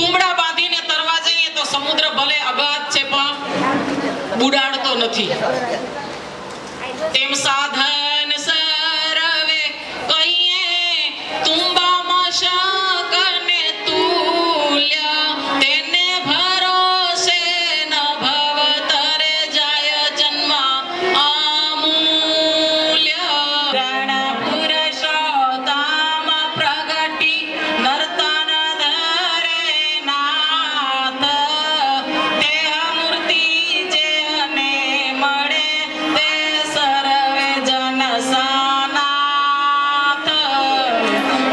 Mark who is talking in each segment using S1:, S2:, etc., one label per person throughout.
S1: તુંબડા બાંધીને તરવા જઈએ તો સમુદ્ર ભલે અગાધ છે પણ બુડાડતો નથી. તેમ સાધન સરવે કહીએ તુંબામાં શકને તુલ્ય, તેને ભરોસે ન ભવ તરે જાય જન્મ અમૂલ્ય. રણ પુરુષોત્તમ પ્રગટી નર્તન ધરે નાથ, દેહ મૂર્તિ જેને મળે તે સર્વે જન સનાથ.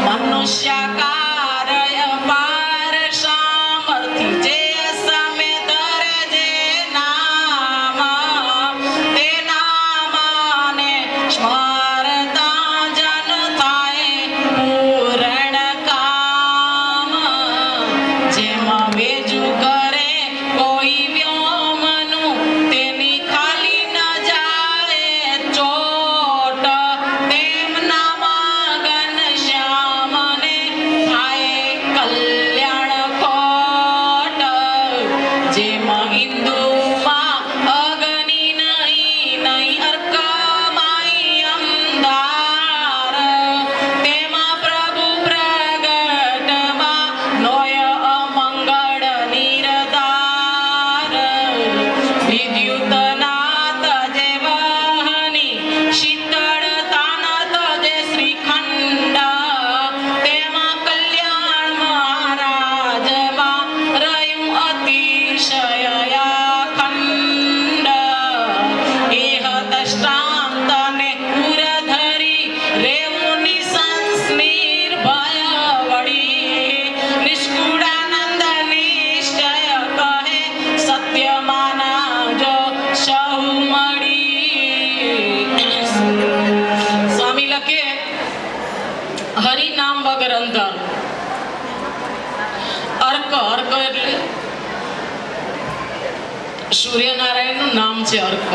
S1: મનુષ્ય કાર્ય પાર સામર્થ્ય જે સમે ધરે જે નામ, તે નામને સ્મરતા જન થાય પૂરણ કામ. જેમાં વેજુ કરે કોઈ વ્યોમનું, તેની ખાલી ન જાય ચોટ. તેમ નામાગન શ્યામને થાય કલ્યાણ કોટ. જેમાં હિન્દુમાં અગ્નિ નહીં અર્કમાય અંધાર, તેમાં પ્રભુ પ્રગટમાં નોય અમંગળ નિરધાર. વિદ્યુતનાથ જે વહની શીતળતાનાથ જે શ્રીખંડ, તેમાં કલ્યાણ મહારાજમાં રહ્યું અતિશય અખંડ. એહ દષ્ટાંતને ઉરધરી રેવું નિસંસ નિર્ભય વળી, નિષ્કુળાનંદ નિશ્ચય કહે સત્ય માનજો સહુ મળી. સ્વામી લખે હરિ નામ વગર અંધારું. અર્ક એટલે સૂર્યનારાયણનું નામ છે અર્ક.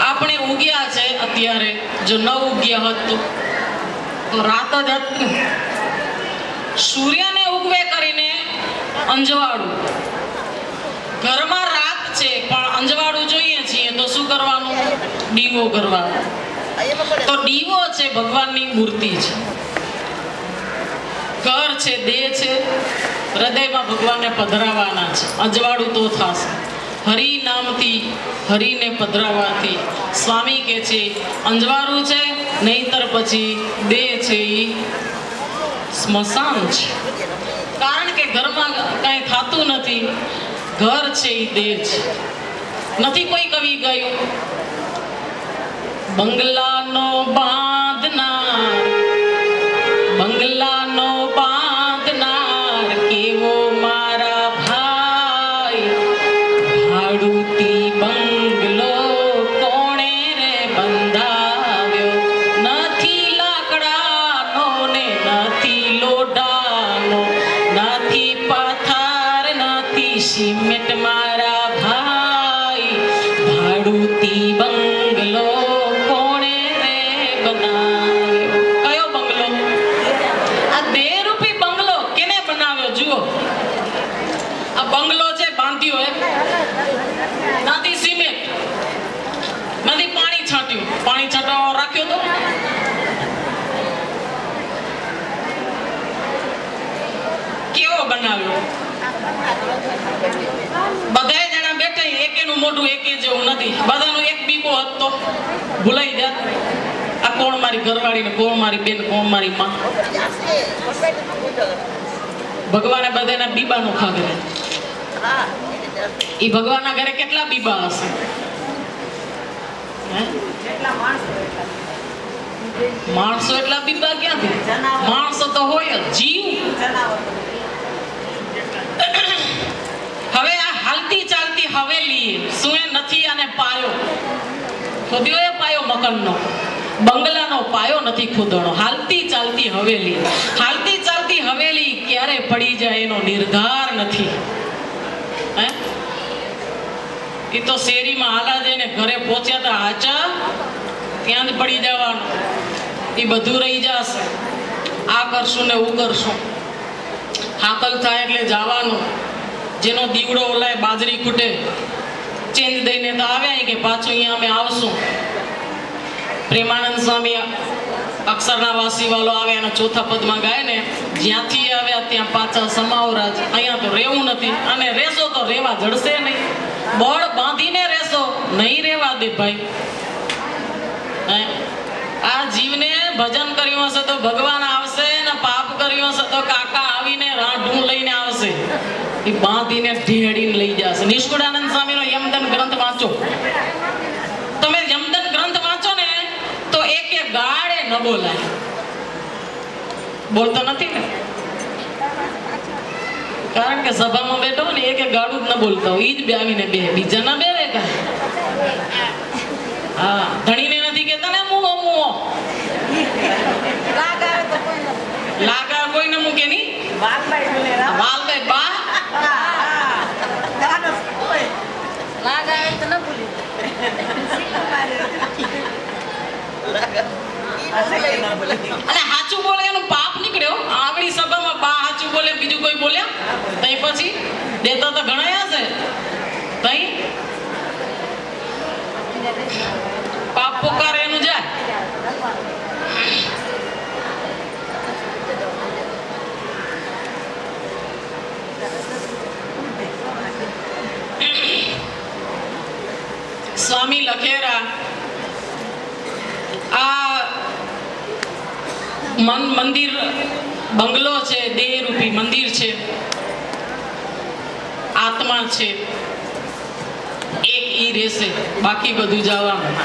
S1: આપણે ઉગ્યા છે અત્યારે, જો ન ઉગ્યા હોત તો રાત જ હતી. સૂર્યને ઉગવે કરીને અંજવાળું. ઘરમાં રાત છે પણ અંજવાળું જોઈએ છીએ તો શું કરવાનું? દીવો કરવાનો. તો દીવો છે ભગવાનની મૂર્તિ છે. ઘર છે, દેહ છે, હૃદયમાં ભગવાનને પધરાવાના છે. અંજવાળું તો થશે. હરિ નામથી હરિને પધરાવાથી સ્વામી કે છે અંજવાળું છે, નહીતર પછી દેહ છે એ સ્મશાન છે. કારણ કે ઘરમાં કઈ થતું નથી. ઘર છે એ દેહ છે. નથી કોઈ કવિ ગયું બંગલાનો બાંધનાર, બંગલાનો બાંધનાર કેવો મારા ભાઈ, ભાડુતી બંગલો કોણે રે બંધાવ્યો. નથી લાકડાનો ને નથી લોઢાનો, નથી પથ્થર નથી સિમેન્ટ મારા ભાઈ, ભાડુતી બંગલો કોણે રે બનાવ્યો. કયો બંગલો? આ દેહરૂપી બંગલો કેને બનાવ્યો? જુઓ, આ બંગલો છે બાંધ્યો હે, નથી સિમેન્ટ, નથી પાણી છાંટ્યું. પાણી છાંટવા રાખ્યો તો કેવો બનાવ્યો? બધાય જણા બેઠા, એકેનું મોઢું એકે જેવું નથી. બધાનું એક બીબો હતો, ભૂલાઈ જાત. આ કોણ મારી ઘરવાળી ને કોણ મારી બેન, કોણ મારી માં. ભગવાને બધાના બીબાનું ખાધે. ઈ ભગવાનના ઘરે કેટલા બીબા હશે? માણસો એટલા બીબા ક્યાંથી? માણસો તો હોય જ, જીવ. હવે આ હાલતી ચાલતી હવેલી શું એ નથી આને પાયો ખોદ્યો? એ પાયો મકાનનો, બંગલાનો પાયો નથી ખોદણો. હાલતી ચાલતી હવેલી, હાલતી ચાલતી હવેલી ક્યારે પડી જાય એનો નિર્ધાર નથી. હે એ તો શેરીમાં હાલા જઈને ઘરે પહોંચ્યા હતા, આચા ત્યાં જ પડી જવાનું. એ બધું રહી જશે. આ કરશું ને એવું કરશું. હાકલ થાય એટલે જવાનું. જેનો દીવડો ઓલાય બાજરી ખૂટે ચેન્જ દઈને તો આવ્યા કે પાછું અહીંયા અમે આવશું. પ્રેમાનંદ સ્વામી અક્ષરના વાસી વાળો આવે અને ચોથા પદમાં ગાય ને, જ્યાંથી આવ્યા ત્યાં પાછા સમાવરાજ. અહીંયા તો રહેવું નથી, અને રહેશો તો રહેવા જડશે નહીં. બળ બાંધીને રહેશો, નહીં રહેવા દે ભાઈ. આ જીવને ભજન કર્યું હશે તો ભગવાન આવશે, ને પાપ કર્યું હશે તો કાકા આવીને રાઢું લઈને આવશે. એ બાંધીને ઢેડીને લઈ જશે. નિષ્કુળાનંદ સ્વામીનો યમદન ગ્રંથ વાંચો. તમે યમદન ગ્રંથ વાંચો ને તો એક ગાળે ન બોલાય. બોલતો નથી ને, કારણ કે સભામાં બેઠો ને એક ગાળું જ ન બોલતો હોય. ઈ જ આવીને બે બીજા ના બેવે કા. હા, ધણીને નથી કેતા ને મુઓ મુઓ. લાગા કોઈ ન મૂકે ની. વાલભાઈ બા અને હાચું બોલે એનું પાપ નીકળ્યો. આગળી સભામાં બા હાચું બોલે, બીજું કોઈ બોલ્યા તઈ પછી દેતા તો ઘણા હશે. તઈ પાપ પોકાર એનું જાય. સ્વામી લખેરા આ મંદિર બંગલો છે, દેહ રૂપી મંદિર છે, આત્મા છે, એક ઈ રહેશે, બાકી બધું જવાનું.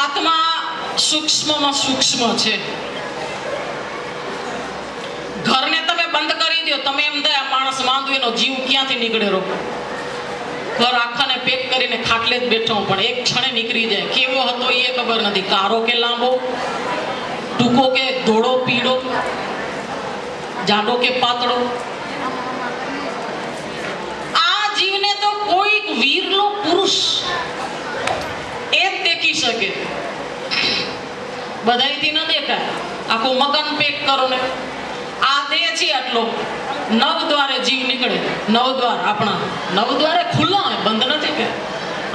S1: આત્મા સૂક્ષ્મમાં સૂક્ષ્મ છે. ઘરને તમે બંધ કરી દો, તમે એમ થાય માણસ માંદુ, એનો જીવ ક્યાંથી નીકળે રો. ઘર આખાને પેક કરીને ખાટલે જ બેઠો, પણ એક ક્ષણે નીકળી જાય. કેવો હતો એ ખબર નથી. કારો કે લાંબો, ટૂંકો કે ધોળો પીળો, જાડો કે પાતળો. આ જીવને તો કોઈ વીરલો પુરુષ એ જ દેખી શકે. બધાયથી ન દેખાય. આખું મકાન પેક કરો ને, આ દેહ છે આટલો, 9 દ્વારે જીવ નીકળે. 9 દ્વાર આપણા 9 દ્વારે ખુલ્લા હોય, બંધ નથી કે.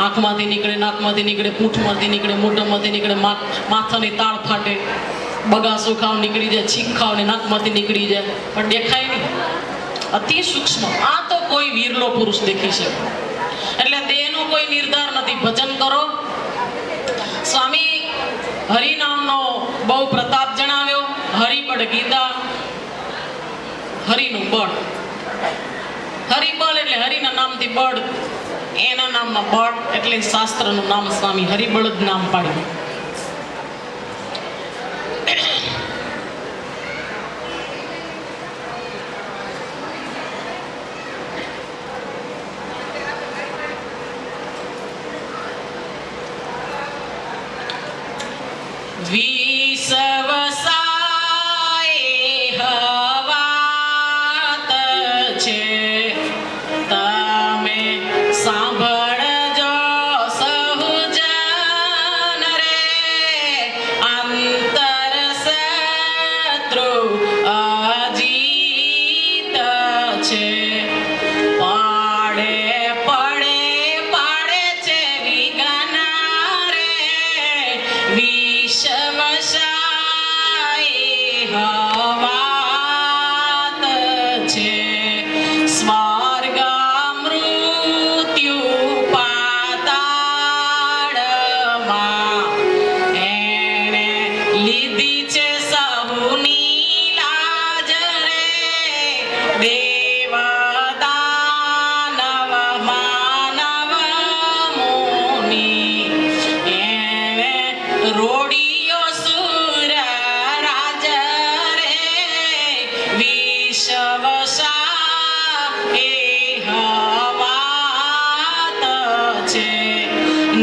S1: આંખમાંથી નીકળે, નાકમાંથી નીકળે, પૂંઠમાંથી નીકળે, મોઢામાંથી નીકળે, માથાની તાળ ફાટે, બગાસો ખાવ નીકળી જાય, છીક ખાવ ને નાકમાંથી નીકળી જાય, પણ દેખાય નહીં. અતિ સૂક્ષ્મ. આ તો કોઈ વીરલો પુરુષ દેખી શકે. એટલે દેહનો કોઈ નિર્ધાર નથી. ભજન કરો. સ્વામી હરિનામનો બહુ પ્રતાપ જણાવ્યો. હરિબળ ગીતા, હરિનું બળ. હરિબળ એટલે હરિના નામથી બળ, એના નામમાં બળ, એટલે શાસ્ત્રનું નામ સ્વામી હરિબળ જ નામ પાડ્યું.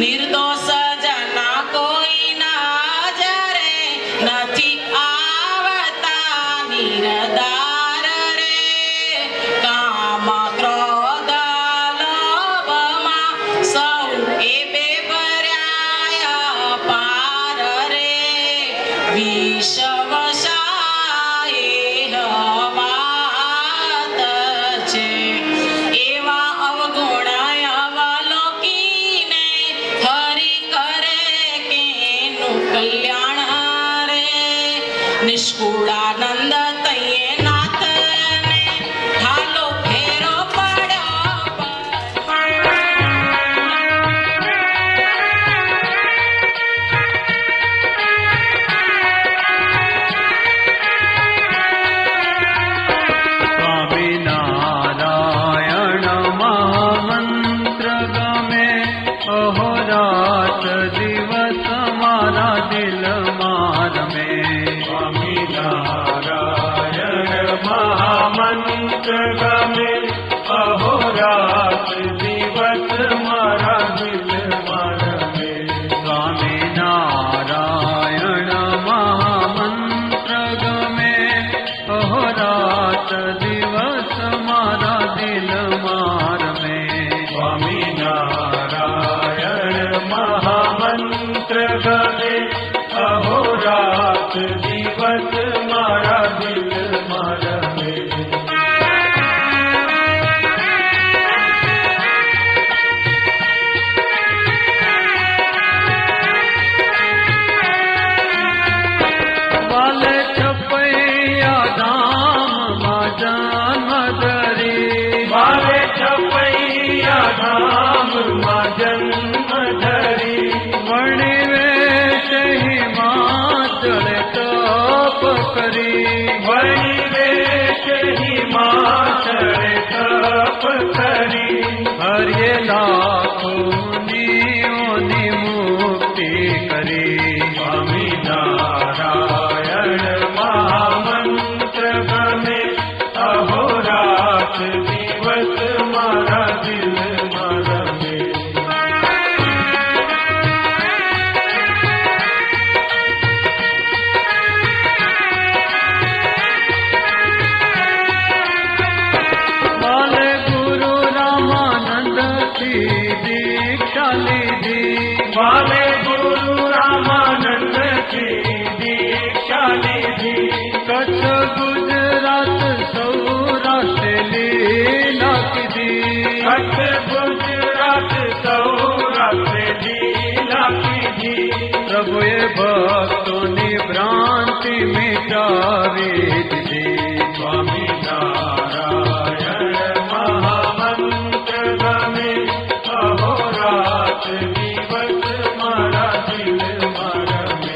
S1: નિર્દોષ જના કોઈ ના જરે શવશાહે વાત છે એવા અવગુણાય અવલોકીને હરિ કરે કેનું કલ્યાણ રે નિષ્કુળાનંદ તૈયે નાથને હાલો ફેરો પડ્યો
S2: સ્વામિનારાયણ મહામંત્ર ગમે અહોરાત દિવસ મારા દિલ મારમે સ્વામિનારાયણ મહામંત્ર ગમે અહોરાત દિવસ મારા દિલ મારમે સ્વામિનારાયણ મહામંત્ર ગમે અહોરાત દિવસ મારા દિલ મારમે સ્વામિનારાયણ મહામંત્ર ગમે અહોરાત દિવસ મારા દિલ મારમે વાલે છપૈયા ધામમાં જન્મ ધરી વાલે છપૈયા ધામમાં જન્મ ધરી વણી વેશ હિમાચળ તપ કરી વણી વેશ હિમાચળ તપ કરી હરિએ લાખોની મુક્તિ કરી સ્વામિનારાયણ મહામંત્ર ગમે અહોરાત દિવસ મારા દિલ મારમે વાલે ગુરુ રામાનંદ થી દીક્ષા લીધી વાલે ગુરુ રામાનંદ થી દીક્ષા લીધી કચ્છ ગુજરાત સૌરાષ્ટ્ર લીલા કીધી કચ્છ ગુજરાત સૌરાષ્ટ્ર લીલા કીધી પ્રભુએ ભક્તોની ભ્રાંતિ મિટાવી દીધી સ્વામિનારાયણ મહામંત્ર ગમે અહોરાત દિવસ મારા દિલ મારમે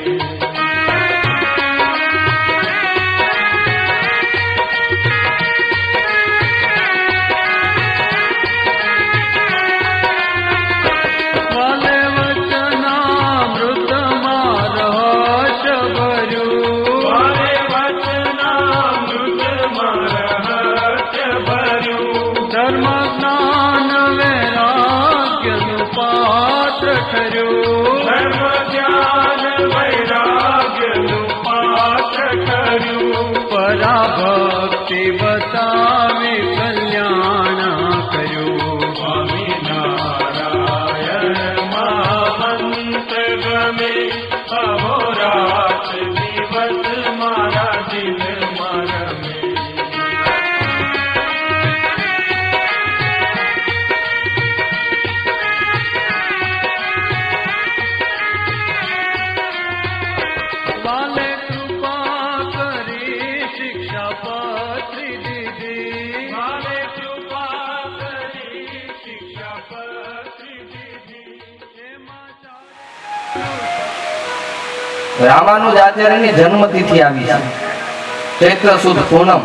S2: વાલે વચનામૃત રહસ્ય ભર્યું વાલે વચનામૃત રહસ્ય ભર્યું ધર્મ જ્ઞાન વૈરાગ્યનું પાત્ર ઠર્યું ધર્મ જ્ઞાન વૈરાગ્યનું પાત્ર ઠર્યું પરાભક્તિ બતાવી કલ્યાણ કર્યું સ્વામિનારાયણ મહામંત્ર ગમે અહોરાત દિવસ મારા દિલ મારમે વાલે કૃપા કરી શિક્ષા પત્રી દીધી વાલે કૃપા કરી શિક્ષા પત્રી દીધી
S3: રામાનુજાચાર્યની જન્મતિથિ આવી છે ચૈત્ર સુદ પૂનમ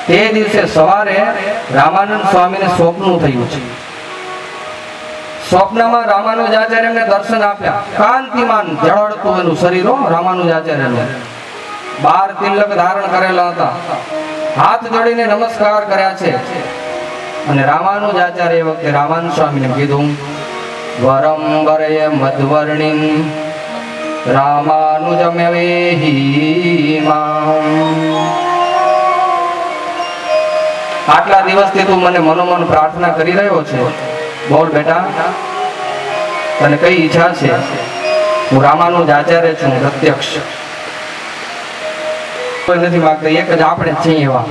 S3: તે દિવસે સવારે રામાનંદ સ્વામીને સ્વપ્ન થયું છે સ્વપ્નમાં રામાનુજાચાર્યને દર્શન આપ્યા કાંતિમાન ઝળહળતું એનું શરીર રામાનુજાચાર્યનું 12 તિલક ધારણ કરેલા હતા હાથ જોડીને નમસ્કાર કર્યા છે અને રામાનુજાચાર્ય એ વખતે રામાનંદ સ્વામીને કીધું વરમ વરય મધ્વર્ણિમ રામાનુજમેહિ મામ આટલા દિવસથી તું મને મનોમન પ્રાર્થના કરી રહ્યો છે બોલ બેટા તને કઈ ઈચ્છા છે હું રામાનુજાચાર્ય છું પ્રત્યક્ષ કોઈ નથી માંગતા, એક જ આપણે જ છીએ એવા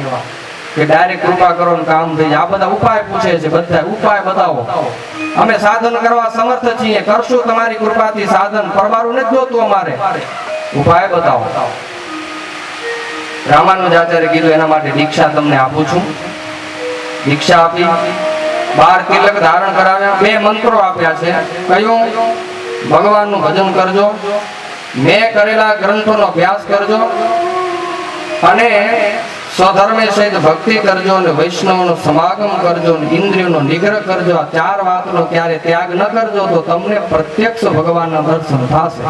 S3: કે ડાયરેક્ટ કૃપા કરો ને કામ થઈ જાય. આ બધા ઉપાય પૂછે છે, બધા ઉપાય બતાવો. અમે સાધન કરવા સમર્થ છીએ, કરશું તમારી કૃપાથી સાધન, પરમારું નથી જોતું અમારે, ઉપાય બતાવો. રામાનુજાચાર્ય કીધું એના માટે દીક્ષા તમને આપું છું. દીક્ષા આપી 12 તિલક ધારણ કરાવ્યા, 2 મંત્રો આપ્યા છે. કયું? ભગવાનનું ભજન કરજો, મેં કરેલા ગ્રંથોનો અભ્યાસ કરજો, અને સ્વધર્મે સહિત ભક્તિ કરજો, અને વૈષ્ણવનો સમાગમ કરજો, અને ઇન્દ્રિયોનો નિગ્રહ કરજો. આ 4 વાતનો ક્યારે ત્યાગ ન કરજો તો તમને પ્રત્યક્ષ ભગવાનના દર્શન થશે.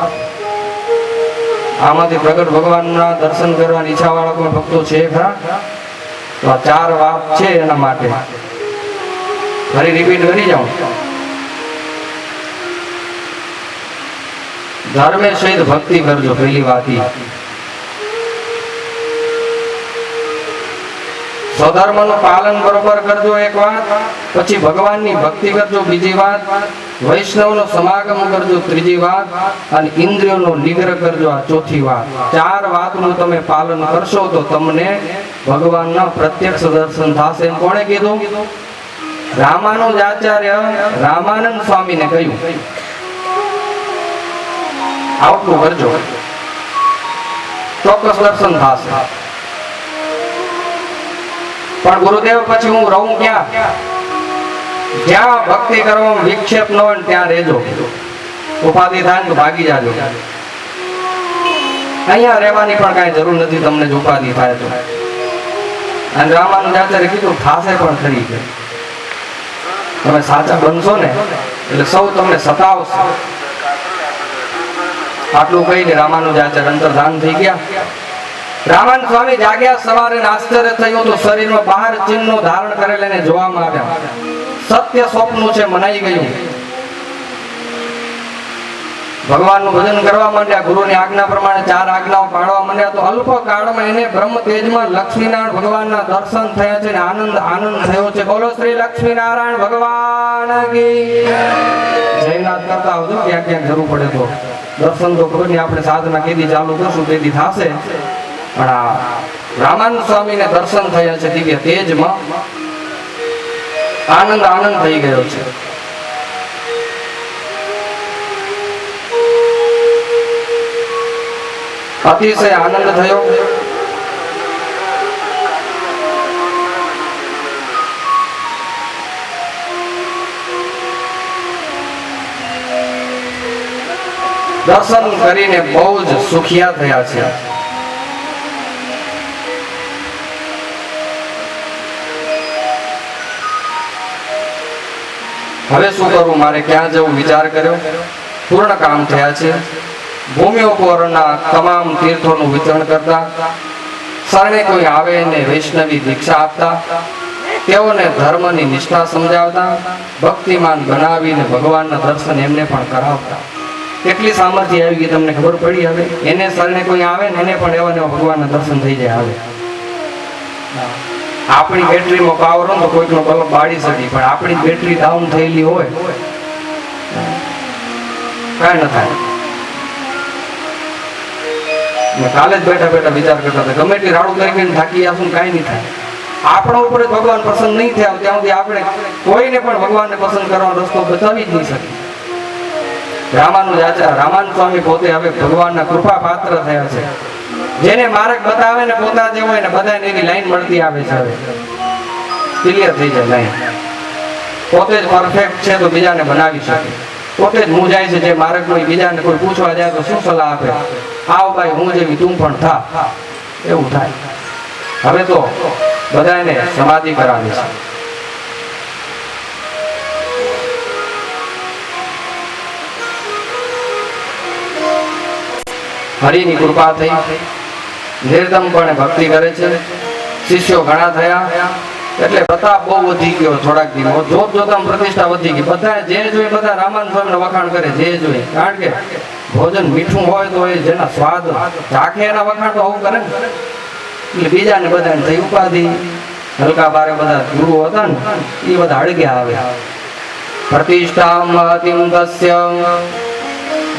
S3: આમાંથી પ્રગટ ભગવાનના દર્શન કરવાની ઈચ્છા વાળા કોઈ ભક્તો છે ખરા? તો આ 4 વાત છે એના માટે. ફરી રિપીટ કરી જાઉં. ધર્મે સહિત ભક્તિ કરજો, પહેલી વાત. સ્વધર્મનું પાલન બરોબર કરજો, એક વાત. પછી ભગવાનની ભક્તિ કરજો, બીજી વાત. વૈષ્ણવનો સમાગમ કરજો, ત્રીજી વાત. અને ઇન્દ્રિયોનો નિગ્રહ કરજો, આ ચોથી વાત. 4 વાતનું તમે પાલન કરશો તો તમને ભગવાનના પ્રત્યક્ષ દર્શન થશે. એમ કોણે કીધું? રામાનુજાચાર્ય રામાનંદ સ્વામીને કહ્યું. આટલું કરજો, ચોક્કસ દર્શન થશે. પણ ગુરુદેવ પછી હું રહું ક્યાં? જ્યાં ભક્તિ કરવામાં વિક્ષેપ ન હોય ત્યાં રહેજો. ઉપાધિ થાય તો ભાગી જાજો. અહીંયા રહેવાની પણ કાંઈ જરૂર નથી તમને જો ઉપાધિ થાય તો. અને રામાનુજાચાર્ય કીધું થશે પણ ખરી છે. તમે સાચા બનશો ને એટલે સૌ તમને સતાવશે. આટલું કહીને રામાનુજાચાર્ય અંતર્ધાન થઈ ગયા. રામાનંદ સ્વામી જાગ્યા સવારે, આશ્ચર્ય થયું તો શરીરમાં 12 ચિહ્નો ધારણ કરેલા એને જોવામાં આવ્યા. સત્ય સ્વપ્ન છે, મનાઈ ગયું. ભગવાનનું ભજન કરવા માંડ્યા, ગુરુની આજ્ઞા પ્રમાણે 4 આજ્ઞાઓ પાળવા માંડ્યા. તો અલ્પ કાળમાં એને બ્રહ્મ તેજમાં લક્ષ્મીનારાયણ ભગવાનના દર્શન થયા છે, આનંદ થયો છે. બોલો શ્રી લક્ષ્મીનારાયણ ભગવાન કી જયનાથ કરતા આવજો, ક્યાંક ક્યાંક જરૂર પડે તો. દર્શન તો ખબર નહીં, આપણે સાધના કેદી ચાલુ કરશું તેથી થશે. પણ આ રામાનંદ સ્વામીને દર્શન થયા છે દિવ્ય તેજમાં, આનંદ થઈ ગયો છે. અતિશય આનંદ થયો. દર્શન કરીને બહુ જ સુખિયા થયા છે. હવે શું કરવું, મારે ક્યાં જવું વિચાર કર્યો. પૂર્ણ કામ થયા છે. ભૂમિ ઉપરના તમામ તીર્થોનું વિતરણ કરતા, શરણે કોઈ આવે એને વૈષ્ણવી દીક્ષા આપતા, તેઓને ધર્મની નિષ્ઠા સમજાવતા, ભક્તિમાન બનાવીને ભગવાનના દર્શન એમને પણ કરાવતા. કેટલી સામર્થ્ય આવી ગઈ તમને ખબર પડી. હવે એને શરણે કોઈ આવે ને એને પણ એવા ભગવાનના દર્શન થઈ જાય. હવે આપણી બેટરીમાં પાવર હોય તો કોઈકનો બલ્બ બાળી શકે, પણ આપણી બેટરી ડાઉન થયેલી હોય કાંઈ ન થાય. કાલે જ બેઠા વિચાર કરતા હતા, ગમે એટલી રાડું કરી થાકી આવશું કાંઈ નહીં થાય. આપણા ઉપર જ ભગવાન પસંદ નહીં થયા ત્યાં સુધી આપણે કોઈને પણ ભગવાનને પસંદ કરવાનો રસ્તો બતાવી જ નહીં શકીએ. રામાનંદ સ્વામી પોતે હવે ભગવાનના કૃપા પાત્ર થયા છે. જેને માર્ગ બતાવે ને પોતા જેવો હોય ને બધાને એની લાઈન મળતી આવે છે. હવે ક્લિયર થઈ જાય લાઈન. પોતે જ પરફેક્ટ છે તો બીજાને બનાવી શકે. પોતે જ મૂંઝાય છે જે માર્ગ કોઈ બીજાને કોઈ પૂછવા જાય તો શું સલાહ આપે? આવ ભાઈ હું જેવી તું પણ થા, એવું થાય. હવે તો બધાને સમાધિ કરાવી છે. હરિની કૃપા થઈ, નિર્દમપણે ભક્તિ કરે છે. શિષ્યો ઘણા થયા એટલે પ્રતાપ બહુ વધી ગયો. થોડાક દિવસ જોત જોતા પ્રતિષ્ઠા વધી ગઈ. બધા જે જોઈએ બધા રામાનંદ સ્વામીને વખાણ કરે, જે જોઈએ. કારણ કે ભોજન મીઠું હોય તો એ જેના સ્વાદ ચાખે એના વખાણ તો આવું કરે ને. એટલે બીજાને બધાને થઈ ઉપાધિ. હલકા બારે બધા ગુરુ હતા ને એ બધા અડગ્યા. આવે પ્રતિષ્ઠા મહતિમ તસ્ય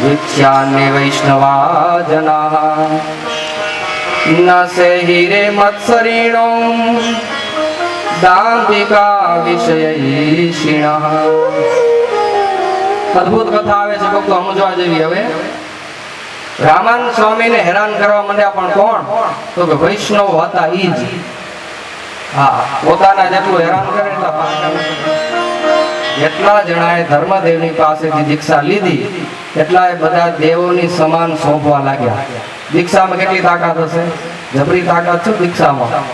S3: વિખ્યાન્ય વૈષ્ણવા જના ન સેહિરે મત્સરીણો દાંતિકા વિષયીષિણ. અદ્ભુત કથા આવે છે, ભક્તો સમજવા જેવી. હવે રામાનંદ સ્વામીને હેરાન કરવા માંડ્યા, પણ કોણ? તો કે વૈષ્ણવ હતા ઈ જ. હા, પોતાના જેટલું હેરાન કરે એટલા પાછા. જેટલા જણાએ ધર્મદેવની પાસેથી દીક્ષા લીધી એટલા બધા દેવોની સમાન સોંપવા લાગ્યા. દીક્ષામાં કેટલી તાકાત હશે? જબરી તાકાત છે દીક્ષામાં,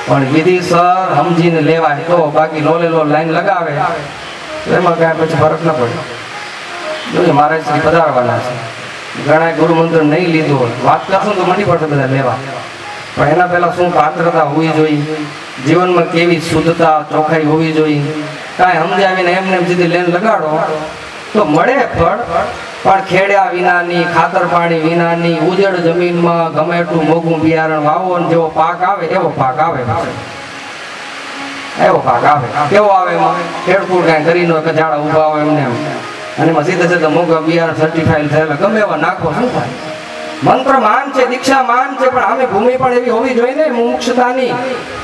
S3: પણ વિધિસર સમજીને લેવાય તો. બાકી લોલે લો લાઈન લગાવે એમાં કાંઈ પછી ફરક ન પડે. જોઈએ મહારાજ શ્રી પધારવાના છે, ઘણા ગુરુ મંત્ર નહીં લીધું હોય, વાત કરશું તો મંડી પડશે બધા લેવા. પણ એના પહેલા શું પાત્રતા હોવી જોઈએ, જીવનમાં કેવી શુદ્ધતા ચોખ્ખાઈ હોવી જોઈએ. કાંઈ સમજાવીને એમને એમ સીધી લેન લગાડો તો મળે ફળ, પણ ખેડ્યા વિનાની, ખાતર પાણી વિનાની, ઉજળ જમીનમાં ગમે એટલું મોંઘું બિયારણ વાવો ને જેવો પાક આવે એવો પાક આવે. એવો પાક આવે. કેવો આવે? એમાં ખેડૂત કાંઈ કરી નો ઝાડા ઉભા હોય એમને એમ, અને એમાં સીધે સીધા મોંઘા બિયારણ સર્ટિફાઈડ થયેલા ગમે એવા નાખો, શું થાય? મંત્ર માન છે, દીક્ષા માન છે, પણ આમે ભૂમિ પણ એવી હોવી જોઈએ ને મુમુક્ષતાની.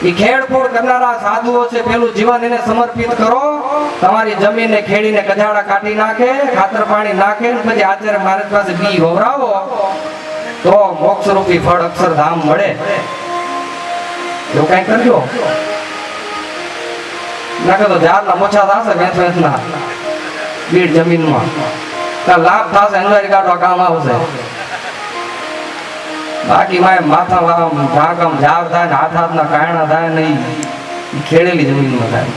S3: એ ખેડફોડ કરનારા સાધુઓ છે, પેલું જીવન એને સમર્પિત કરો. તમારી જમીનને ખેડીને કજાડા કાઢી નાખે, ખાતર પાણી નાખે, પછી આચાર્ય મહારાજ પાસે બી વવરાવો તો મોક્ષ રૂપી ફળ અક્ષરધામ મળે. એવું કઈ કરજો, નાખે તો ઝાડના મોછા થશે વેચના બીડ જમીનમાં, લાભ થશે, એન્જોય કાઢવા કામ આવશે. બાકી માથા ઢાકમ ઝાર થાય ને હાથ હાથના કાયણા થાય ને ઈ ખેડેલી જમીનમાં થાય.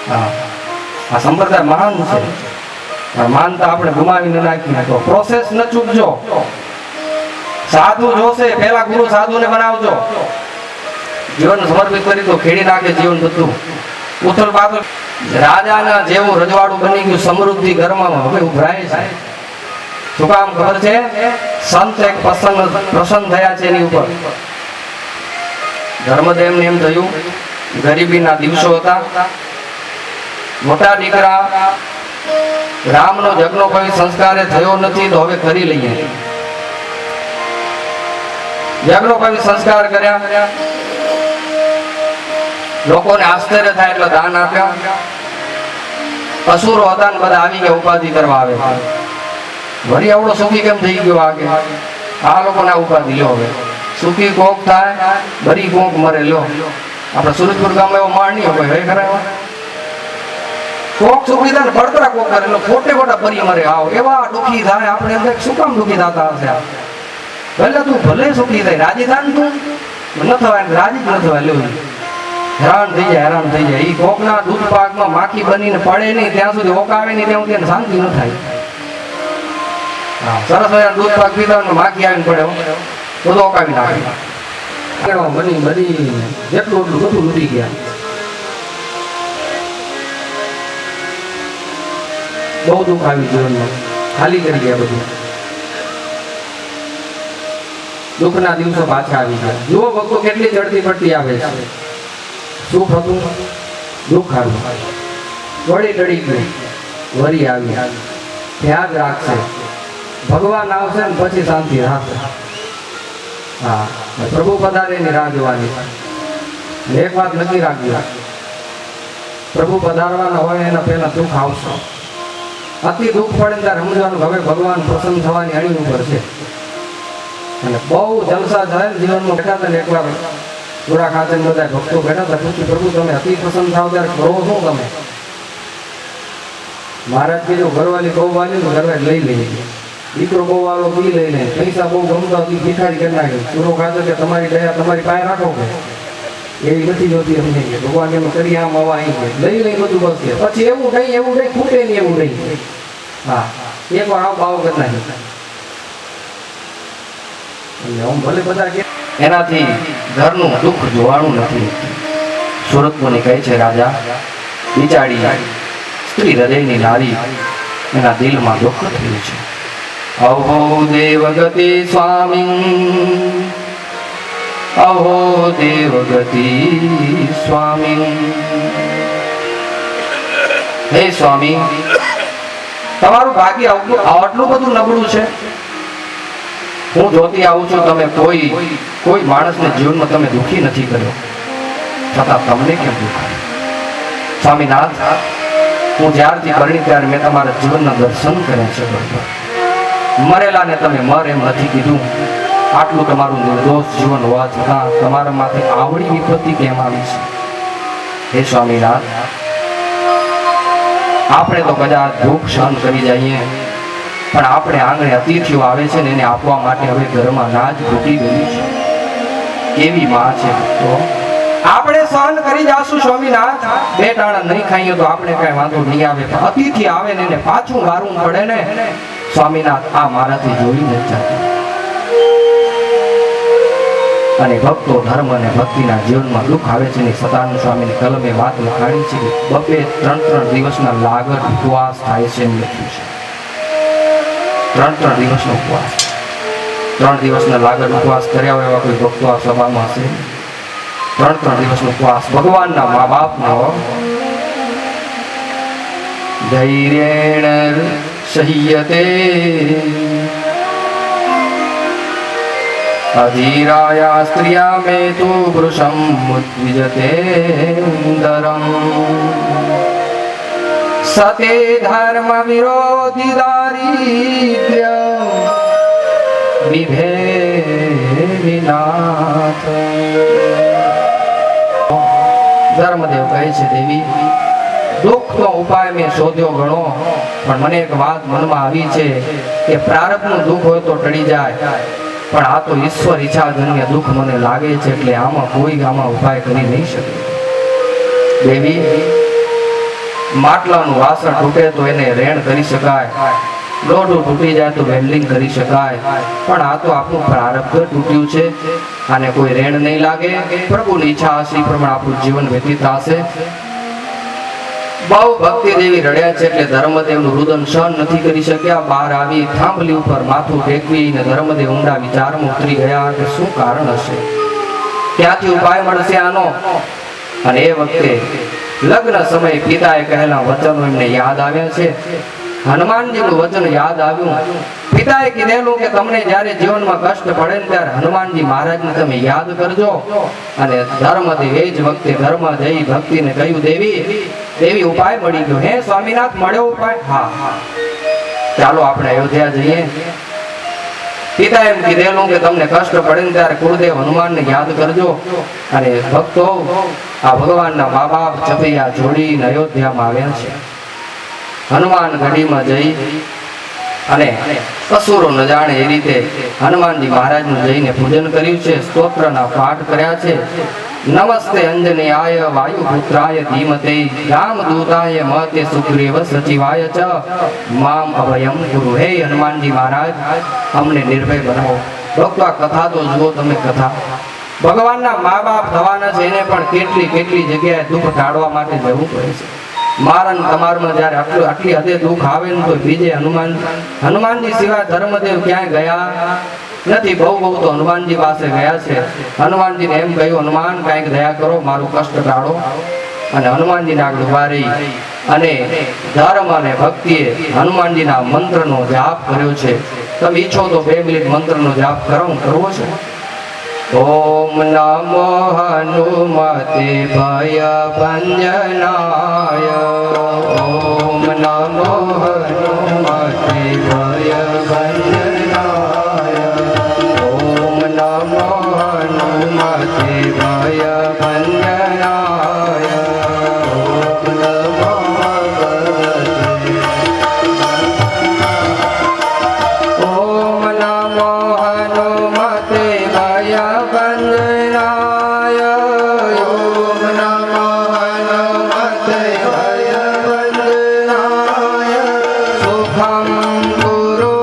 S3: હા, આ સંપ્રદાય મહાન છે, માનતા આપણે ગુમાવીને નાખી નાખો. પ્રોસેસ ન ચૂકજો. સાધુ જોશે, પેલા ગુરુ સાધુને બનાવજો. જીવન સમર્પિત કરી તો ખેડી નાખે જીવન બધું. ઉથલ પાથલ રાજાના જેવું રજવાડું બની ગયું, સમૃદ્ધિ ઘરમાં હવે ઉભરાય છે. શું કામ ખબર છે? સંત એક પ્રસન્ન થયા છે એની ઉપર. ધર્મદેવને એમ થયું ગરીબીના દિવસો હતા, મોટા દીકરા રામનો જગનો કોઈ સંસ્કારે થયો નથી, તો હવે કરી લઈએ. જગનો કોઈ સંસ્કાર કર્યા, લોકોને આશ્ચર્ય થાય એટલે દાન આપ્યા. અસુરો હતા ને બધા આવી ગયા ઉપાધિ કરવા આવે. વળી આવડો સુખી કેમ થઈ ગયો? આગે આ લોકોને ઉપાધિ લો. હવે સુખી કોક થાય, બરી કોક મરે. લો આપણે સુરજપુર ગામમાં એવો માળ નહીં હોય, હવે ખરા કોક સુખી થાય ને બળતરા કોક કરે, ખોટે ખોટા બરી મરે. આવો એવા દુઃખી થાય. આપણે એમ શું કામ દુઃખી થતા હશે? ભલે તું ભલે સુખી થાય, રાજી થાય ને તું ન થવાય, રાજી જ ન થવાય. લેવું હેરાન થઈ જાય, હેરાન થઈ જાય. એ કોકના દૂધ પાકમાં માખી બનીને પડે નહીં ત્યાં સુધી ઓકાવે નહીં, ત્યાં સુધી શાંતિ ન થાય. સરસ મજાનું દૂધ પાક પીધા ને માખી આવીને પડે બધું ઓકાવી નાખે. બની બની જેટલું એટલું બધું લૂટી ગયા. બહુ દુઃખ આવ્યું જીવનમાં, ખાલી કરી ગયા બધું. દુઃખના દિવસો પાછા આવી ગયા. જુઓ ભક્તો કેટલી ચડતી પડતી આવે છે. સુખ હતું, દુઃખ આવ્યું, વળી ટળી ગયું, વરી આવી. ધ્યાન રાખશે, ભગવાન આવશે ને પછી શાંતિ રાખશે. હા, પ્રભુ પધારેની રાહ જોવાની. એક વાત નક્કી રાખજો, પ્રભુ પધારવાના હોય એના પહેલા દુઃખ આવશે. અતિ દુઃખ પડે ત્યારે સમજવાનું હવે ભગવાન પ્રસન્ન થવાની અણી ઉપર છે. અને બહુ જલસા થાય જીવનમાં. બેઠા હતા ને એકવાર પૂરા ખાતે બધા ભક્તો બેઠા હતા, પૂછ્યું પ્રભુ તમે અતિ પ્રસન્ન થાવ ત્યારે કરો શું તમે? મહારાજ કીધું ઘરવાળી બહુ વાલી ઘરવાળ લઈ લઈએ, દીકરો બહુ વાલો બી લઈ લે, પૈસા બહુ ગમતા ભિખારી કરી નાખે. પૂરો ખાતે કે તમારી દયા તમારી પાસે રાખો કે એવી નથી જોતી અમને, કે ભગવાન એમ કરી આમ આવા અહીં કે લઈ લઈ બધું બસ કે પછી એવું નહીં ખૂટે નહીં એવું નહીં. હા, એક વાર આવ બાવો કરી નાખી. ભલે બધા કે એનાથી ઘરનું દુઃખ જોવાનું નથી. સુરતપુરની કહે છે રાજા, બિચારી સ્ત્રી હૃદયની નારી, એના દિલમાં દુઃખ થયું છે. અહો દેવગતિ સ્વામી, અહો દેવગતિ સ્વામી. હે સ્વામી, તમારું ભાગ્ય આટલું બધું નબળું છે. હું જોતી આવું છું તમે કોઈ માણસને જીવનમાં તમે દુઃખી નથી કર્યો, છતાં તમને કેમ દુઃખ? સ્વામીનાથ, હું જ્યારથી પરણી ત્યારે મેં તમારા જીવનના દર્શન કર્યા છે બરોબર. મરેલાને તમે મર એમ નથી કીધું. આટલું તમારું નિર્દોષ જીવન હોવા છતાં તમારા માથે આવડી વિપત્તિ કેમ આવી છે? હે સ્વામીનાથ, આપણે તો કદાચ દુઃખ સહન કરી જઈએ, પણ આપણે આંગણે અતિથિઓ આવે છે ને એને આપવા માટે હવે ઘરમાં નાજ તૂટી ગયું છે. કેવી માં છે તો આપણે સહન કરી જાશું સ્વામીનાથ. બે ટાણા નહીં ખાઈએ તો આપણે કઈ વાંધો નહીં આવે, પણ અતિથિ આવે ને એને પાછું મારવું પડે ને સ્વામીનાથ, આ મારાથી જોઈ નથી જતું. અને ભક્તો ધર્મ અને ભક્તિના જીવનમાં દુઃખ આવે છે ને સદાનંદ સ્વામીની કલમે વાત લખાણી છે કે 2-3 દિવસના લાગર ઉપવાસ થાય છે એમ લખ્યું છે. 3 દિવસનો ઉપવાસ, 3 દિવસના લાગર ઉપવાસ કર્યા હોય એવા કોઈ ભક્તો આ સભામાં હશે? 3 દિવસનો ઉપવાસ ભગવાનના મા બાપનો ધૈર્યેણ સહ્યતે અધીરાયા સ્ત્રિયા મે તુ વૃષમ મુદ્વિજતે દરમ સતે ધર્મ વિરોધી દારિદ્ર્ય વિભે વિનાથ. ધર્મદેવ કહે છે, દેવી દુઃખનો ઉપાય મેં શોધ્યો ઘણો, પણ મને એક વાત મનમાં આવી છે કે પ્રારબ્ધનું દુઃખ હોય તો ટળી જાય, પણ આ તો ઈશ્વર ઈચ્છાજન્ય દુઃખ મને લાગે છે, એટલે આમાં ઉપાય કરી નહીં શકે. દેવી, માટલાનું વાસણ તૂટે તો એને રેણ કરી શકાય, લોઢું તૂટી જાય તો વેલ્ડિંગ કરી શકાય, પણ આ તો આપણું પ્રારબ્ધ તૂટ્યું છે, આને કોઈ રેણ નહીં લાગે. પ્રભુની ઈચ્છા હશે એ પ્રમાણે આપણું જીવન વ્યતીત થશે. બહુ ભક્તિ દેવી રડ્યા છે એટલે ધર્મદેવનું રુદન સહન નથી કરી શક્યા. બહાર આવી થાંભલી ઉપર માથું ટેકવીને ધર્મદેવ ઊંડા વિચારમાં ઉતરી ગયા કે શું કારણ હશે, ક્યાંથી ઉપાય મળશે આનો. અને એ વખતે લગ્ન સમયે પિતાએ કહેલા વચનો એમને યાદ આવ્યા છે. હનુમાનજીનું વચન યાદ આવ્યું. પિતાએ કીધેલું કે તમને જ્યારે જીવનમાં કષ્ટ પડે ને ત્યારે હનુમાનજી મહારાજને તમે યાદ કરજો. અને ધર્મદેવ એ જ વખતે ઘરમાં જઈ ભક્તિને કહ્યું, દેવી ઉપાય મળી ગયો. હે સ્વામીનાથ, મળ્યો ઉપાય? હા, ચાલો આપણે અયોધ્યા જઈએ. પિતા એમ કીધેલું કે તમને કષ્ટ પડે ને ત્યારે કુળદેવ હનુમાનને યાદ કરજો. અને ભક્તો આ ભગવાનના મા બાપ ચપૈયા જોડીને અયોધ્યામાં આવ્યા છે. હનુમાન ગઢીમાં જઈ અને અસુરો ન જાણે એ રીતે હનુમાનજી મહારાજનું જઈને પૂજન કર્યું છે, સ્તોત્રના પાઠ કર્યા છે. નમસ્તે અંજનેયાય વાયુપુત્રાય ધીમતે રામદૂતાય મતે સુગ્રીવ સચિવાય ચ મામ અભયમ ગુરુ. હે હનુમાનજી મહારાજ, અમને નિર્ભય બનાવો. ભક્તો આ કથા તો જુઓ તમે. કથા ભગવાનના મા બાપ થવાના છે, એને પણ કેટલી જગ્યાએ દુઃખ ટાળવા માટે જવું પડે છે. મારા તમારમાં જયારે આટલી હદે દુઃખ આવે ને તો બીજે હનુમાનજી સિવાય ધર્મદેવ ક્યાંય ગયા નથી. બહુ તો હનુમાનજી પાસે ગયા છે. હનુમાનજીને એમ કહ્યું, હનુમાન કાંઈક દયા કરો, મારું કષ્ટ ટાળો. અને હનુમાનજીને આગળ ઉભા રહી અને ધર્મ અને ભક્તિએ હનુમાનજીના મંત્રનો જાપ કર્યો છે. તમે ઈચ્છો તો 2 મિનિટ મંત્રનો જાપ કરવો છે. ઓમ નમો હનુમતે ભય ભંજનાય. ઓમ નમો હનુમતે ભય ભંજનાય. ઓમ નમો હનુમતે ભય ભંજનાય. ઓમ નમો ભગવતે. ઓમ નમો હનુમતે ભય વંદનાય. ઓમ નમો હનુમતે ભય વંદનાય. સુખમ ગુરુ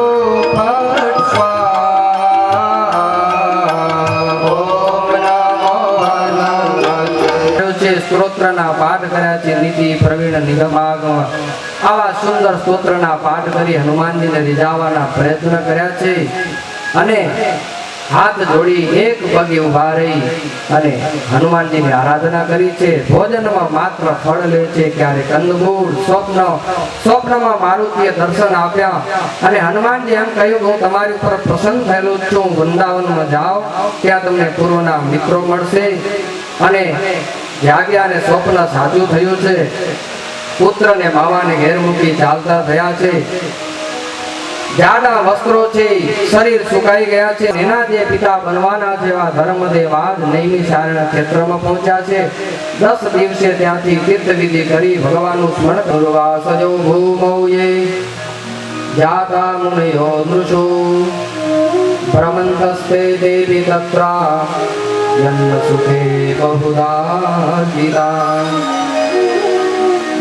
S3: ફટ સ્વાહા. ઓમ નમો હનુમતે. સ્તોત્રના પાઠ કર્યા છે. નીતિ પ્રવીણ નિગમાગમ આવા સુંદર સ્તોત્રના પાઠ કરી હનુમાનજીને રીઝાવવાના પ્રયત્ન કર્યા છે. અને હાથ જોડી એક પગે ઊભા રહી અને હનુમાનજીની આરાધના કરી છે. ભોજનમાં માત્ર ફળ લે છે, ક્યારે કંદમૂળ. સ્વપ્નમાં મારુતિએ દર્શન આપ્યા અને હનુમાનજી એમ કહ્યું કે હું તમારી ઉપર પ્રસન્ન થયેલો છું. વૃંદાવનમાં જાઓ, ત્યાં તમને પૂર્વના મિત્રો મળશે. અને જાગ્યા અને સ્વપ્ન સાચું થયું છે. પુત્રને મામાને ઘેર મૂકી ચાલતા થયા છે. જાડા વસ્ત્રો છે, શરીર સુકાઈ ગયા છે. એના જે પિતા બનવાના છે એવા ધર્મદેવ આજ નૈમિષારણ્ય ક્ષેત્રમાં પહોંચ્યા છે. 10 દિવસે ત્યાંથી તીર્થ વિધિ કરી ભગવાનનું સ્મરણ કરવા સજો ભૂમૌયે જાતા મુનયો દૃશો ભ્રમંતસ્તે દેવી તત્રા યન્ન સુખે બહુધા ગીતા.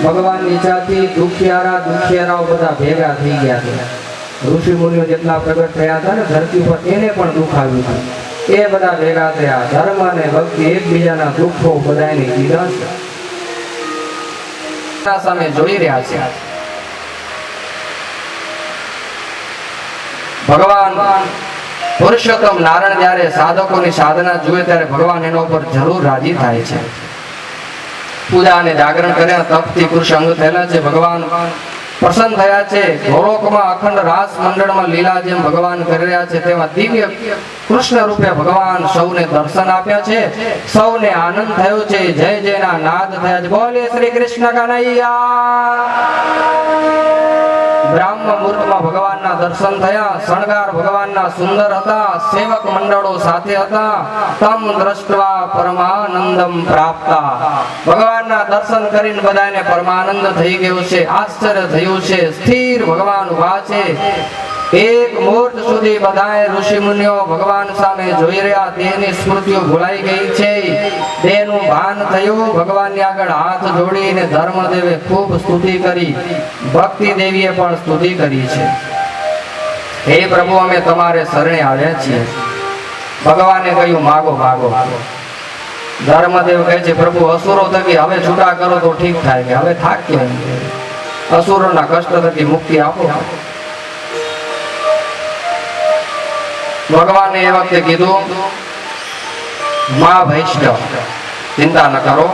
S3: ભગવાનની ઈચ્છાથી દુખિયારાઓ બધા ભેગા થઈ ગયા છે. ઋષિ મુનિઓ જેટલા પ્રગટ થયા હતા ને ધરતી પર એને પણ દુઃખ આવ્યું હતું. એ બધા ભેગા થયા. ધર્મ અને ભક્તિ એકબીજાના દુઃખો બધાને કીધા છે. સામે જોઈ રહ્યા છે. ભગવાન પુરુષોત્તમ નારાયણ જ્યારે સાધકોની સાધના જુએ ત્યારે ભગવાન એના ઉપર જરૂર રાજી થાય છે. પૂજા અને જાગરણ કર્યા, તપથી પુરુષ અંગ થયેલા છે. ભગવાન પ્રસન્ન થયા છે. ગોલોકમાં અખંડ રાસ મંડળમાં લીલા જેમ ભગવાન કરી રહ્યા છે તેવા દિવ્ય કૃષ્ણ રૂપે ભગવાન સૌને દર્શન આપ્યા છે. સૌને આનંદ થયો છે. જય જયના નાદ થયા છે. બોલે શ્રી કૃષ્ણ કનૈયા. બ્રાહ્મ મુહૂર્તમાં ભગવાનના દર્શન થયા. શણગાર ભગવાનના સુંદર હતા. સેવક મંડળો સાથે હતા. તમ દ્રષ્ટવા પરમાનંદમ પ્રાપ્તા. ભગવાનના દર્શન કરીને બધાને પરમાનંદ થઈ ગયો છે. આશ્ચર્ય થયું છે. સ્થિર ભગવાન ઉભા છે. એક મુહૂર્ત સુધી બધાએ ઋષિ મુનિઓ ભગવાન સામે જોઈ રહ્યા. દેહની સ્મૃતિઓ ભૂલાઈ ગઈ છે. દેહનું ભાન થયું. ભગવાનની આગળ હાથ જોડીને ધર્મદેવે ખૂબ સ્તુતિ કરી. ભક્તિ દેવીએ પણ સ્તુતિ કરી છે. હે પ્રભુ, અમે તમારે શરણે આવ્યા છીએ. ભગવાને કહ્યું માગો માગો. ધર્મદેવ કહે છે પ્રભુ અસુરો થકી હવે છૂટા કરો તો ઠીક થાય. કે હવે થાક્યા. અસુરોના કષ્ટ થકી મુક્તિ આપો. ભગવાને એ વખતે કીધું મા વૈષ્ણવ ચિંતા ન કરો.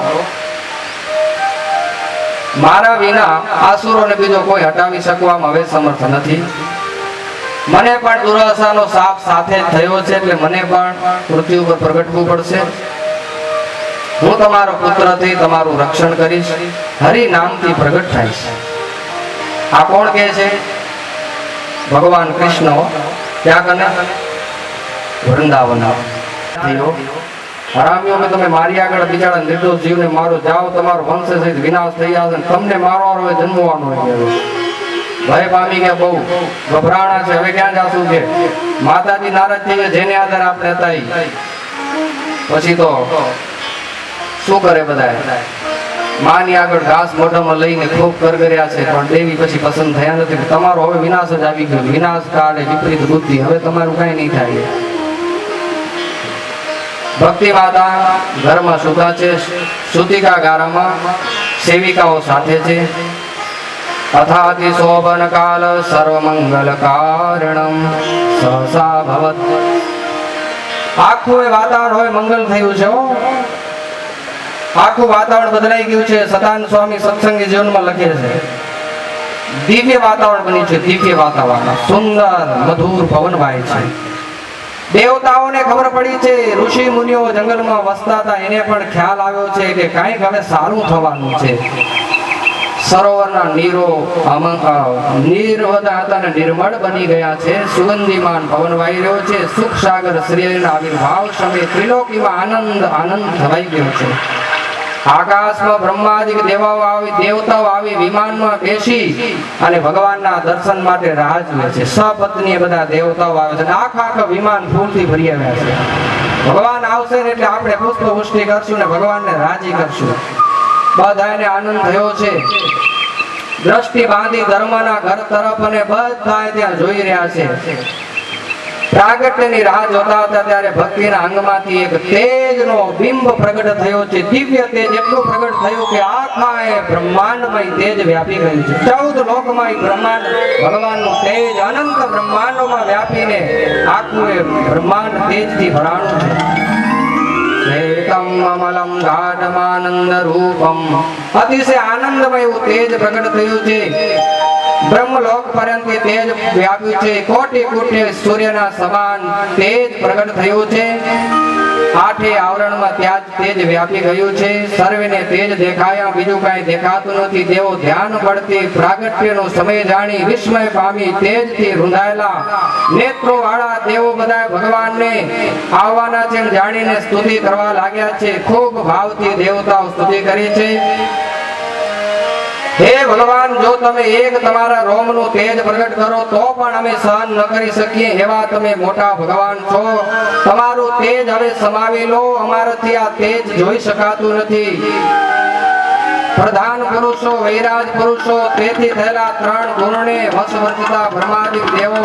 S3: મારા વિના આસુરોને બીજો કોઈ હટાવી શકવામાં હવે સમર્થ નથી. મને પણ દુર્વાસાનો શાપ સાથે થયો છે એટલે મને પણ પૃથ્વી ઉપર પ્રગટવું પડશે. હું તમારો પુત્રથી તમારું રક્ષણ કરીશ. હરિ નામથી પ્રગટ થઈશ. આ કોણ કહે છે? ભગવાન કૃષ્ણ. ક્યાં કને? વૃંદાવન. હરામીઓ કે તમે મારી આગળ બિચારા નિર્દોષ જીવને મારો. જાઓ, તમારો વંશ સહિત વિનાશ થઈ જશે. તમને મારવાનો હોય, જન્મવાનો હોય. ભય પામી ગયા, બહુ ગભરાણા છે. હવે ક્યાં જાશું છે? માતાજી નારાજ થઈ ગયા. જેને આધારે આપણે હતા પછી તો શું કરે બધા? માની આગળ ઘાસ મોઢામાં લઈને ખૂબ કરગર્યા છે પણ દેવી પછી પસંદ થયા નથી. તમારો હવે વિનાશ જ આવી ગયો. વિનાશ કાળે વિપરીત બુદ્ધિ. હવે તમારું કઈ નહીં થાય. ભક્તિ માતા ઘરમાં સુતા છે. સુતિકા ગારામાં સેવિકાઓ સાથે છે. અથાતિ શોભન કાલ સર્વમંગલ કારણમ સહસા ભવત. આખું એ વાતાવરણ હોય મંગલ થયું છે. આખું વાતાવરણ બદલાઈ ગયું છે. સદાનંદ સ્વામી સત્સંગી જીવનમાં લખે છે દિવ્ય વાતાવરણ બન્યું છે. દિવ્ય વાતાવરણ સુંદર મધુર પવન વાય છે. દેવતાઓને ખબર પડી છે. ઋષિ મુનિઓ જંગલમાં વસતા હતા એને પણ ખ્યાલ આવ્યો છે કે કાંઈક હવે સારું થવાનું છે. સરોવરના નીરો નિર્વધા હતા અને નિર્મળ બની ગયા છે. સુગંધીમાન પવન વાઈ રહ્યો છે. સુખ સાગર શ્રીના આવિર્ભાવ સમયે ત્રિલોકીમાં આનંદ થવાઈ ગયો છે. આકાશમાં બ્રહ્માદિક દેવતાઓ આવી વિમાનમાં બેસી અને ભગવાનના દર્શન માટે રાહ જુએ છે. સપત્ની બધા દેવતાઓ આવે છે. આખા વિમાન ફૂલથી ભરી આવ્યા છે. ભગવાન આવશે ને એટલે આપણે પુષ્પવૃષ્ટિ કરશું ને ભગવાનને રાજી કરશું. બધાને આનંદ થયો છે. દ્રષ્ટિ બાંધી ધર્મના ઘર તરફ અને બધા ત્યાં જોઈ રહ્યા છે. પ્રાગટ્યની રાહ જોતા હતા ત્યારે ભક્તિના અંગમાંથી એક તેજનો બિંબ પ્રગટ થયો છે. દિવ્ય તેજ એટલું પ્રગટ થયું કે આખા એ બ્રહ્માંડમય તેજ વ્યાપી ગયું છે. 14 લોકમાં એ બ્રહ્માંડ ભગવાનનું તેજ અનંત બ્રહ્માંડોમાં વ્યાપીને આખું એ બ્રહ્માંડ તેજથી ભરાણું છે. શ્વેતમ અમલમ ગાઢમાનંદ રૂપમ, અતિશય આનંદમય એવું તેજ પ્રગટ થયું છે. બ્રહ્મલોક પર્યંત તેજ વ્યાપ્યું છે. કોટી કોટી સૂર્યના સમાન તેજ પ્રગટ થયું છે. આઠે આવરણમાં ત્યાં જ તેજ વ્યાપી ગયું છે. સર્વેને તેજ દેખાયા, બીજું કાંઈ દેખાતું નથી. દેવો ધ્યાન પડતી પ્રાગટ્યનો સમય જાણી વિસ્મય પામી તેજથી રૂંધાયેલા નેત્રો વાળા દેવો બધા ભગવાનને આવવાના છે એમ જાણીને સ્તુતિ કરવા લાગ્યા છે. ખૂબ ભાવથી દેવતાઓ સ્તુતિ કરી છે. હે ભગવાન, જો તમે એક તમારા રોમનું તેજ પ્રગટ કરો તો પણ અમે સહન ન કરી શકીએ એવા તમે મોટા ભગવાન છો. તમારું તેજ હવે સમાવી લો, અમારાથી આ તેજ જોઈ શકાતું નથી. પ્રધાન પુરુષો, વૈરાજ પુરુષો, તેથી થયેલા 3 ગુણને વશવર્તતા બ્રહ્માદિક દેવો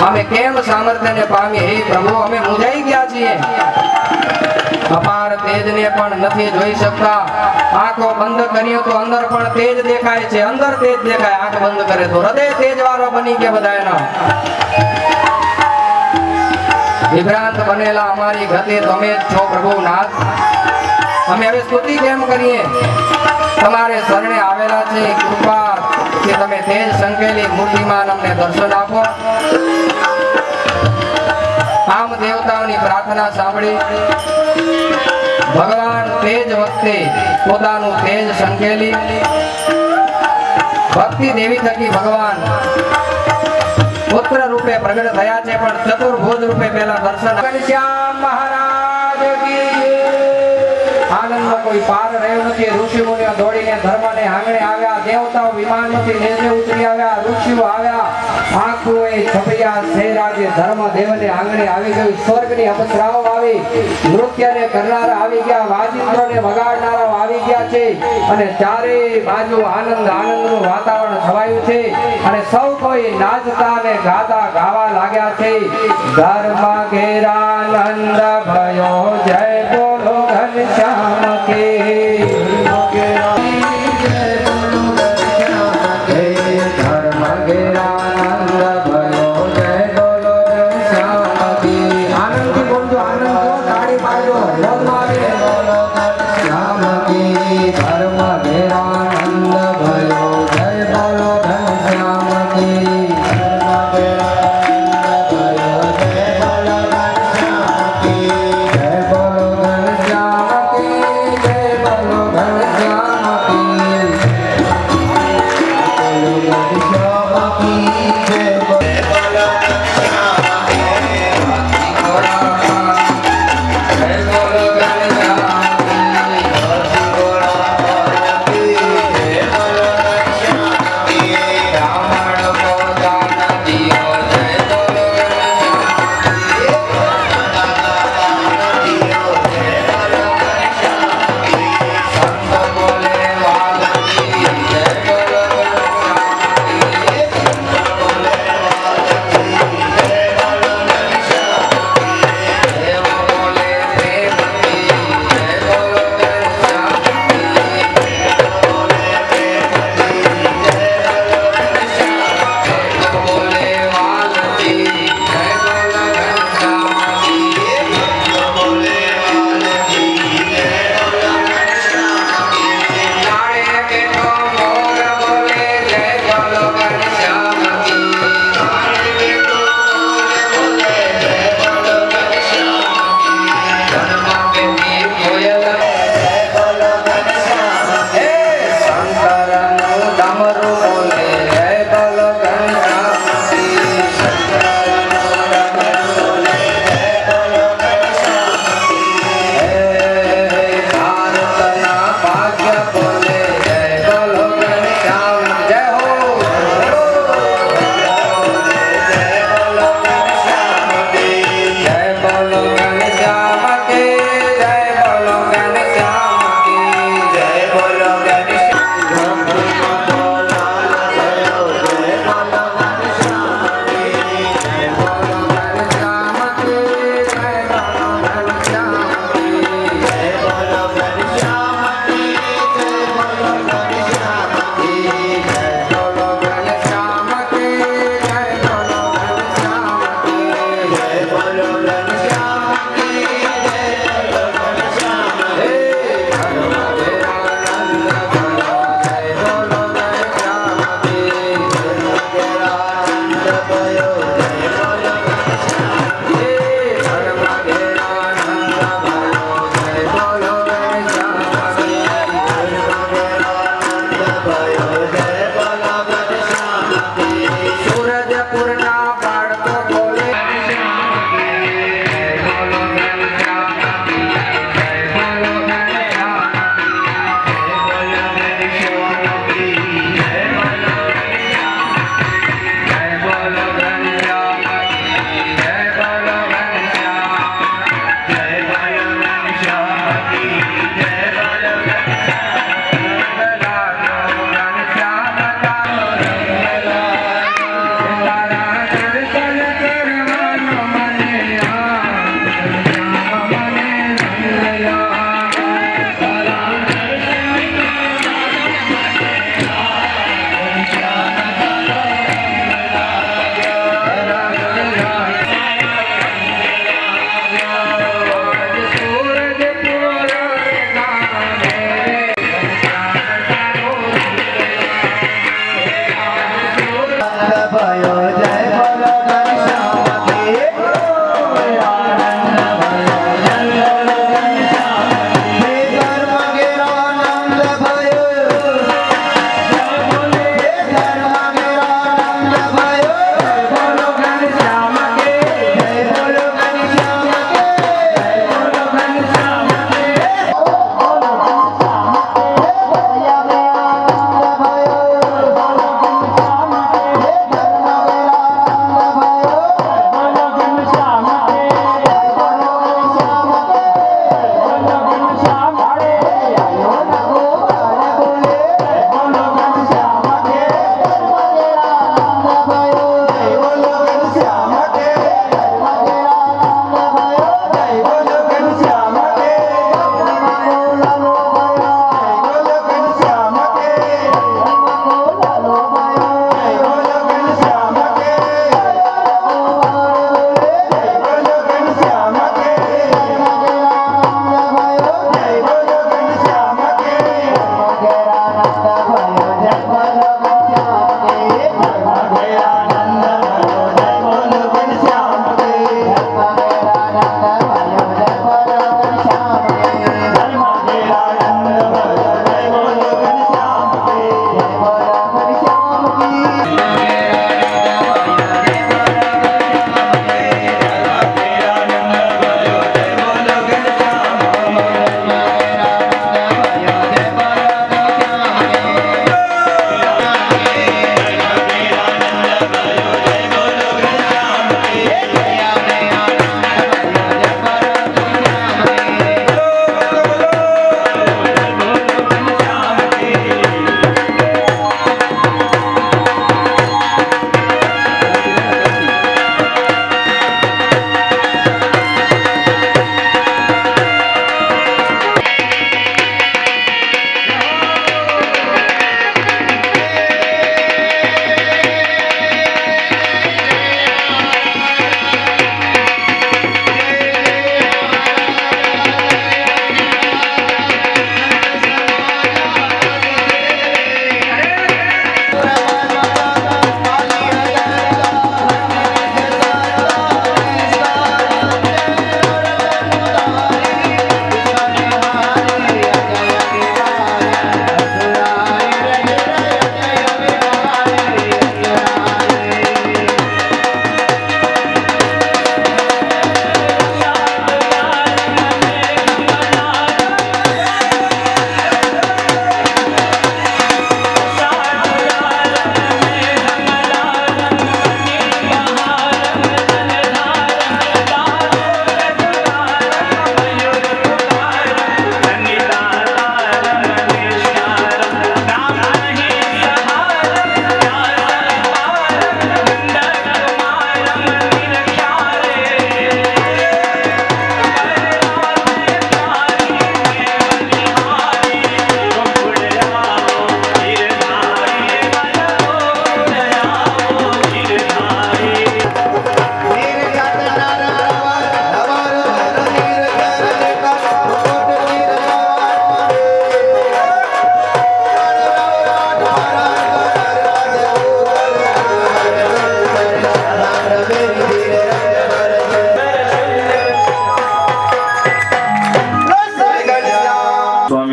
S3: અમે કેમ સામર્થ્યને પામી? હે પ્રભુ, અમે મૂંઝાઈ ગયા છીએ. અપાર તેજને પણ નથી જોઈ શકતા. આંખો બંધ કરીએ તો અંદર પણ તેજ દેખાય છે. અંદર તેજ દેખાય, આંખ બંધ કરે તો હૃદય તેજ વાળો બની ગયા બધા એના. વિભ્રાંત બનેલા અમારી ગતિ તમે જ છો પ્રભુ નાથ. અમે હવે સ્તુતિ કેમ કરીએ? તમારે શરણે આવેલા છે. કૃપા કે તમે તેજ સંકેલી મૂર્તિમાન અમને દર્શન આપો. આમ દેવતાઓની પ્રાર્થના સાંભળી ભગવાન તેજ વખતે પોતાનું તેજ સંકેલી ભક્તિ દેવી થકી ભગવાન પુત્ર રૂપે પ્રગટ થયા છે. પણ ચતુર્ભુજ રૂપે પહેલા દર્શન ઘનશ્યામ મહારાજ કી આનંદનો કોઈ પાર રહ્યો નથી. ઋષિમુનિઓ દોડીને ધર્મને આંગણે આવ્યા. દેવતાઓ વિમાનથી નીચે ઉતરી આવ્યા. ઋષિઓ આવ્યા. આખું એ છપૈયા શહેર આજે ધર્મ દેવને આંગણે આવી ગયું. સ્વર્ગની અપ્સરાઓ આવી, નૃત્યને કરનારા આવી ગયા, વાજિંત્રોને વગાડનારા આવી ગયા છે. અને ચારે બાજુ આનંદ આનંદનું વાતાવરણ છવાયું છે. અને સૌ કોઈ નાચતા અને ગાતા ગાવા લાગ્યા છે. ધર્મ ઘેરાનંદ ભયો જય બોલો ઘનશ્યામ કે
S4: જય બોલો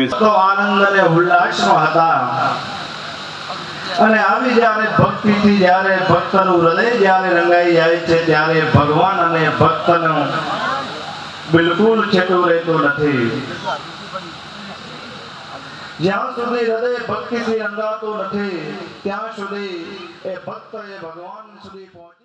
S4: ગમે છે.
S2: તો આનંદ અને ઉલ્લાસમાં હતા અને આવી જ્યારે ભક્તિથી જ્યારે ભક્તનું હૃદય જ્યારે રંગાઈ જાય છે ત્યારે ભગવાન અને ભક્તનું બિલકુલ છેટું રહેતું નથી. જ્યાં સુધી હૃદય ભક્તિથી રંગાતું નથી ત્યાં સુધી એ ભક્ત એ ભગવાન સુધી પહોંચી